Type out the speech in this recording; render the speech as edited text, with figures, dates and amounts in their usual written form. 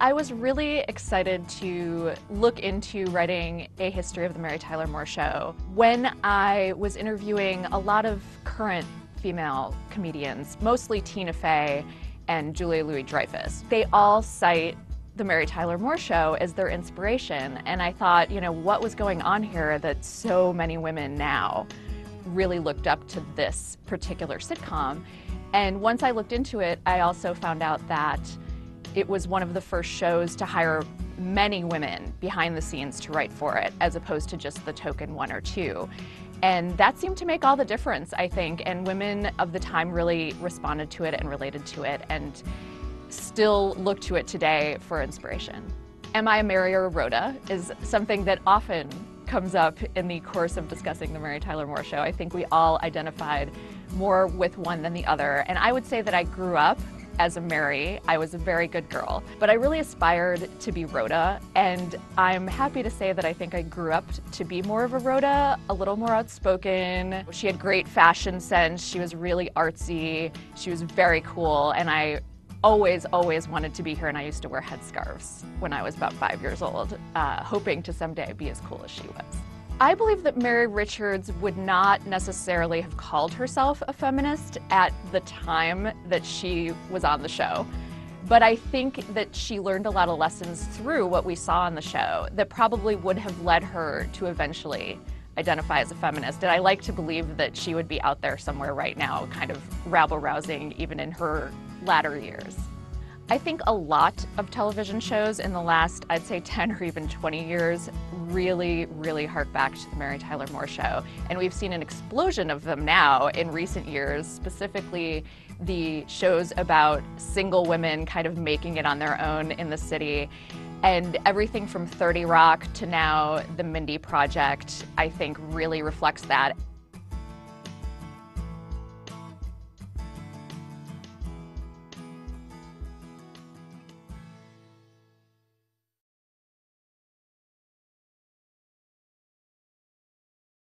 I was really excited to look into writing a history of the Mary Tyler Moore Show when I was interviewing a lot of current female comedians, mostly Tina Fey and Julia Louis-Dreyfus. They all cite the Mary Tyler Moore Show as their inspiration, and I thought, you know, what was going on here that so many women now really looked up to this particular sitcom. And once I looked into it, I also found out that it was one of the first shows to hire many women behind the scenes to write for it, as opposed to just the token one or two. And that seemed to make all the difference, I think, and women of the time really responded to it and related to it and still look to it today for inspiration. Am I a Mary or a Rhoda is something that often comes up in the course of discussing the Mary Tyler Moore Show. I think we all identified more with one than the other, and I would say that I grew up as a Mary. I was a very good girl, but I really aspired to be Rhoda, and I'm happy to say that I think I grew up to be more of a Rhoda, a little more outspoken. She had great fashion sense, she was really artsy, she was very cool, and I always wanted to be her, and I used to wear headscarves when I was about 5 years old, hoping to someday be as cool as she was. I believe that Mary Richards would not necessarily have called herself a feminist at the time that she was on the show, but I think that she learned a lot of lessons through what we saw on the show that probably would have led her to eventually identify as a feminist, and I like to believe that she would be out there somewhere right now kind of rabble-rousing even in her latter years. I think a lot of television shows in the last, I'd say 10 or even 20 years, really hark back to the Mary Tyler Moore Show. And we've seen an explosion of them now in recent years, specifically the shows about single women kind of making it on their own in the city. And everything from 30 Rock to now the Mindy Project, I think really reflects that.